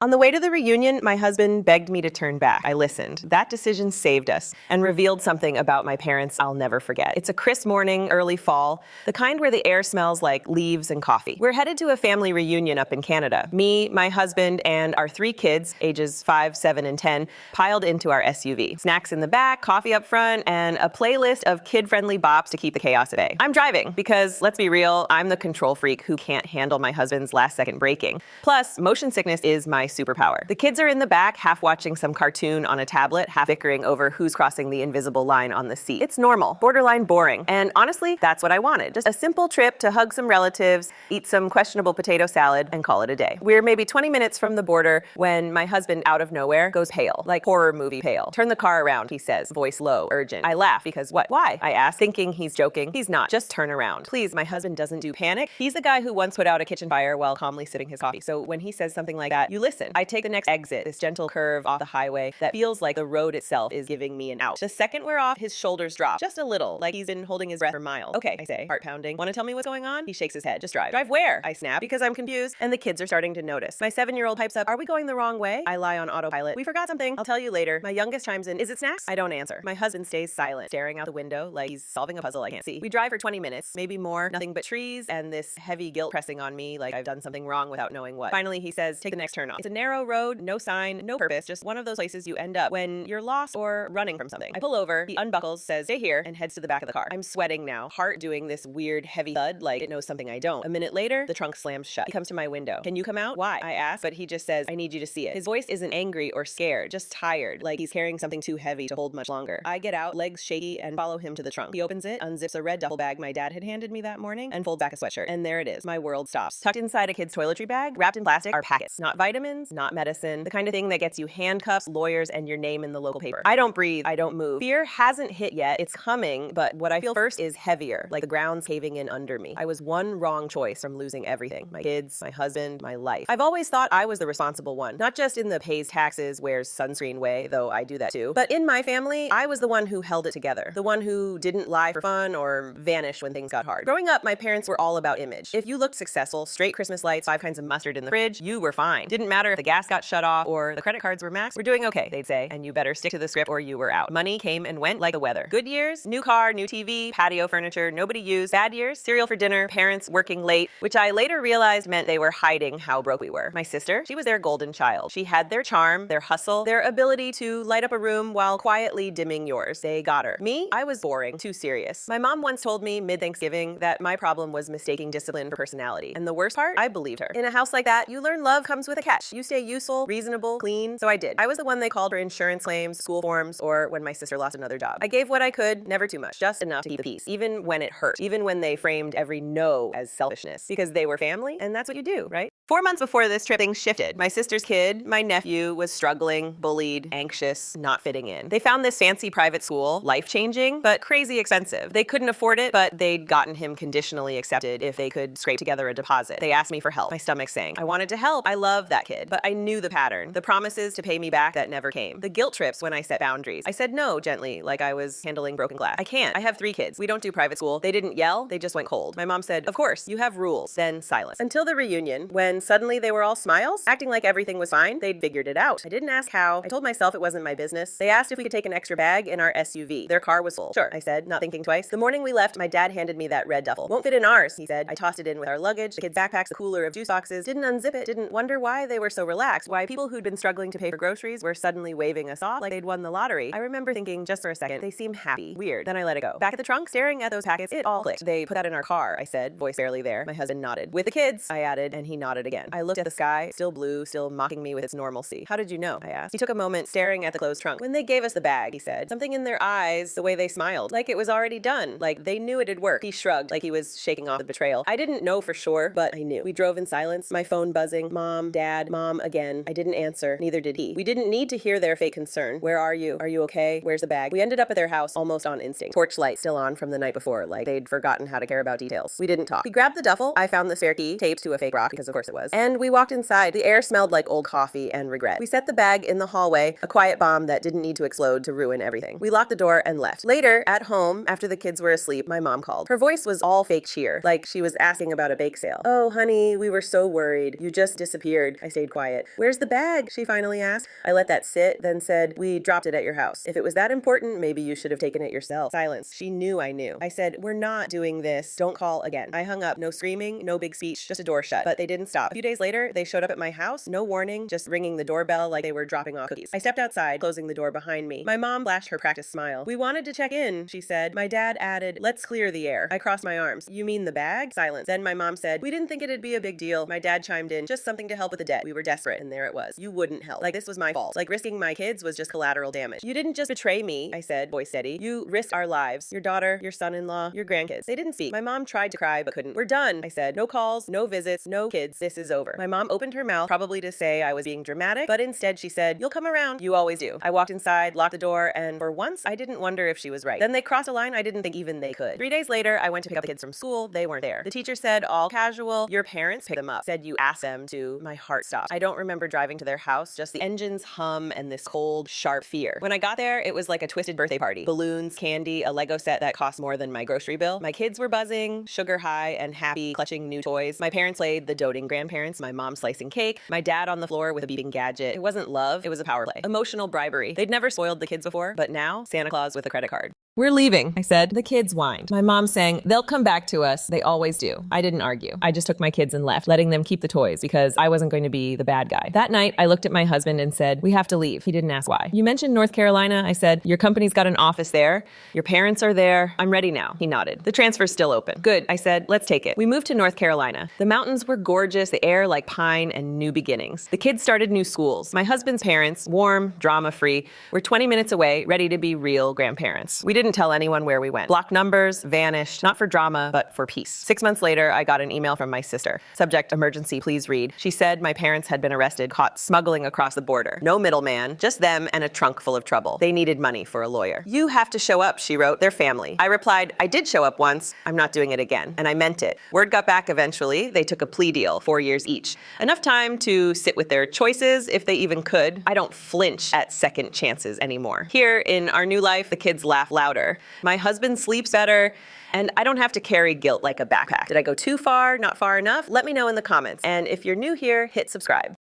On the way to the reunion, my husband begged me to turn back. I listened. That decision saved us and revealed something about my parents I'll never forget. It's a crisp morning, early fall, the kind where the air smells like leaves and coffee. We're headed to a family reunion up in Canada. Me, my husband, and our 3 kids, ages 5, 7, and 10, piled into our SUV. Snacks in the back, coffee up front, and a playlist of kid-friendly bops to keep the chaos at bay. I'm driving because, let's be real, I'm the control freak who can't handle my husband's last-second braking. Plus, motion sickness is my superpower. The kids are in the back, half watching some cartoon on a tablet, half bickering over who's crossing the invisible line on the seat. It's normal, borderline boring. And honestly, that's what I wanted. Just a simple trip to hug some relatives, eat some questionable potato salad, and call it a day. We're maybe 20 minutes from the border when my husband, out of nowhere, goes pale, like horror movie pale. Turn the car around, he says, voice low, urgent. I laugh because what? Why? I ask, thinking he's joking. He's not. Just turn around. Please, my husband doesn't do panic. He's the guy who once put out a kitchen fire while calmly sipping his coffee. So when he says something like that, you listen. I take the next exit, this gentle curve off the highway that feels like the road itself is giving me an out. The second we're off, his shoulders drop, just a little, like he's been holding his breath for miles. Okay, I say, heart pounding. Want to tell me what's going on? He shakes his head. Just drive. Drive where? I snap because I'm confused, and the kids are starting to notice. My 7-year-old pipes up, are we going the wrong way? I lie on autopilot. We forgot something. I'll tell you later. My youngest chimes in, is it snacks? I don't answer. My husband stays silent, staring out the window like he's solving a puzzle I can't see. We drive for 20 minutes, maybe more, nothing but trees, and this heavy guilt pressing on me like I've done something wrong without knowing what. Finally, he says, take the next turn off. It's a narrow road, no sign, no purpose, just one of those places you end up when you're lost or running from something. I pull over, he unbuckles, says, stay here, and heads to the back of the car. I'm sweating now, heart doing this weird heavy thud like it knows something I don't. A minute later, the trunk slams shut. He comes to my window. Can you come out? Why? I ask, but he just says, I need you to see it. His voice isn't angry or scared, just tired, like he's carrying something too heavy to hold much longer. I get out, legs shaky, and follow him to the trunk. He opens it, unzips a red duffel bag my dad had handed me that morning, and folds back a sweatshirt. And there it is. My world stops. Tucked inside a kid's toiletry bag, wrapped in plastic, are packets. Not vitamins, not medicine, the kind of thing that gets you handcuffs, lawyers, and your name in the local paper. I don't breathe. I don't move. Fear hasn't hit yet. It's coming, but what I feel first is heavier, like the ground's caving in under me. I was one wrong choice from losing everything. My kids, my husband, my life. I've always thought I was the responsible one, not just in the pays taxes, wears sunscreen way, though I do that too, but in my family, I was the one who held it together, the one who didn't lie for fun or vanish when things got hard. Growing up, my parents were all about image. If you looked successful, straight Christmas lights, 5 kinds of mustard in the fridge, you were fine. Didn't matter if the gas got shut off or the credit cards were maxed, we're doing okay, they'd say, and you better stick to the script or you were out. Money came and went like the weather. Good years, new car, new TV, patio furniture, nobody used. Bad years, cereal for dinner, parents working late, which I later realized meant they were hiding how broke we were. My sister, she was their golden child. She had their charm, their hustle, their ability to light up a room while quietly dimming yours. They got her. Me, I was boring, too serious. My mom once told me mid-Thanksgiving that my problem was mistaking discipline for personality. And the worst part, I believed her. In a house like that, you learn love comes with a catch. You stay useful, reasonable, clean. So I did. I was the one they called for insurance claims, school forms, or when my sister lost another job. I gave what I could, never too much, just enough to keep the peace, even when it hurt, even when they framed every no as selfishness, because they were family, and that's what you do, right? 4 months before this trip, things shifted. My sister's kid, my nephew, was struggling, bullied, anxious, not fitting in. They found this fancy private school, life-changing, but crazy expensive. They couldn't afford it, but they'd gotten him conditionally accepted if they could scrape together a deposit. They asked me for help. My stomach sank. I wanted to help. I loved that kid, but I knew the pattern. The promises to pay me back that never came. The guilt trips when I set boundaries. I said no gently, like I was handling broken glass. I can't. I have 3 kids. We don't do private school. They didn't yell. They just went cold. My mom said, of course, you have rules. Then silence. Until the reunion, when suddenly they were all smiles, acting like everything was fine. They'd figured it out. I didn't ask how. I told myself it wasn't my business. They asked if we could take an extra bag in our SUV. Their car was full. Sure, I said, not thinking twice. The morning we left, my dad handed me that red duffel. Won't fit in ours, he said. I tossed it in with our luggage, the kids' backpacks, the cooler of juice boxes, didn't unzip it, didn't wonder why they were so relaxed, why people who'd been struggling to pay for groceries were suddenly waving us off like they'd won the lottery. I remember thinking just for a second, they seem happy. Weird. Then I let it go. Back at the trunk, staring at those packets, it all clicked. They put that in our car, I said, voice barely there. My husband nodded. With the kids, I added, and he nodded again. I looked at the sky, still blue, still mocking me with its normalcy. How did you know? I asked. He took a moment staring at the closed trunk. When they gave us the bag, he said. Something in their eyes, the way they smiled, like it was already done, like they knew it had worked. He shrugged, like he was shaking off the betrayal. I didn't know for sure, but I knew. We drove in silence, my phone buzzing. Mom, Dad, Mom again. I didn't answer, neither did he. We didn't need to hear their fake concern. Where are you? Are you okay? Where's the bag? We ended up at their house almost on instinct. Torchlight still on from the night before, like they'd forgotten how to care about details. We didn't talk. He grabbed the duffel. I found the spare key, taped to a fake rock, because of course it was. And we walked inside. The air smelled like old coffee and regret. We set the bag in the hallway, a quiet bomb that didn't need to explode to ruin everything. We locked the door and left. Later, at home, after the kids were asleep, my mom called. Her voice was all fake cheer, like she was asking about a bake sale. Oh, honey, we were so worried. You just disappeared. I stayed stayed quiet. Where's the bag? She finally asked. I let that sit, then said, we dropped it at your house. If it was that important, maybe you should have taken it yourself. Silence. She knew I knew. I said, we're not doing this. Don't call again. I hung up. No screaming, no big speech, just a door shut. But they didn't stop. A few days later, they showed up at my house. No warning, just ringing the doorbell like they were dropping off cookies. I stepped outside, closing the door behind me. My mom flashed her practice smile. We wanted to check in, she said. My dad added, let's clear the air. I crossed my arms. You mean the bag? Silence. Then my mom said, we didn't think it'd be a big deal. My dad chimed in, just something to help with the debt. We were desperate, and there it was. You wouldn't help. Like this was my fault. Like risking my kids was just collateral damage. You didn't just betray me, I said, voice steady. You risked our lives. Your daughter, your son-in-law, your grandkids. They didn't speak. My mom tried to cry, but couldn't. We're done, I said. No calls, no visits, no kids. This is over. My mom opened her mouth, probably to say I was being dramatic, but instead she said, you'll come around. You always do. I walked inside, locked the door, and for once, I didn't wonder if she was right. Then they crossed a line I didn't think even they could. 3 days later, I went to pick up the kids from school. They weren't there. The teacher said, all casual. Your parents picked them up. Said you asked them to. My heart stopped. I don't remember driving to their house, just the engine's hum and this cold, sharp fear. When I got there, it was like a twisted birthday party. Balloons, candy, a Lego set that cost more than my grocery bill. My kids were buzzing, sugar high and happy, clutching new toys. My parents played the doting grandparents, my mom slicing cake, my dad on the floor with a beeping gadget. It wasn't love, it was a power play. Emotional bribery. They'd never spoiled the kids before, but now, Santa Claus with a credit card. We're leaving, I said. The kids whined. My mom sang, they'll come back to us. They always do. I didn't argue. I just took my kids and left, letting them keep the toys because I wasn't going to be the bad guy. That night, I looked at my husband and said, we have to leave. He didn't ask why. You mentioned North Carolina. I said, your company's got an office there. Your parents are there. I'm ready now. He nodded. The transfer's still open. Good, I said, let's take it. We moved to North Carolina. The mountains were gorgeous, the air like pine and new beginnings. The kids started new schools. My husband's parents, warm, drama-free, were 20 minutes away, ready to be real grandparents. We didn't tell anyone where we went. Blocked numbers, vanished, not for drama, but for peace. 6 months later, I got an email from my sister. Subject, emergency, please read. She said my parents had been arrested, caught smuggling across the border. No middleman, just them and a trunk full of trouble. They needed money for a lawyer. You have to show up, she wrote, their family. I replied, I did show up once. I'm not doing it again. And I meant it. Word got back eventually. They took a plea deal, 4 years each. Enough time to sit with their choices, if they even could. I don't flinch at second chances anymore. Here, in our new life, the kids laugh louder. My husband sleeps better, and I don't have to carry guilt like a backpack. Did I go too far, not far enough? Let me know in the comments. And if you're new here, hit subscribe.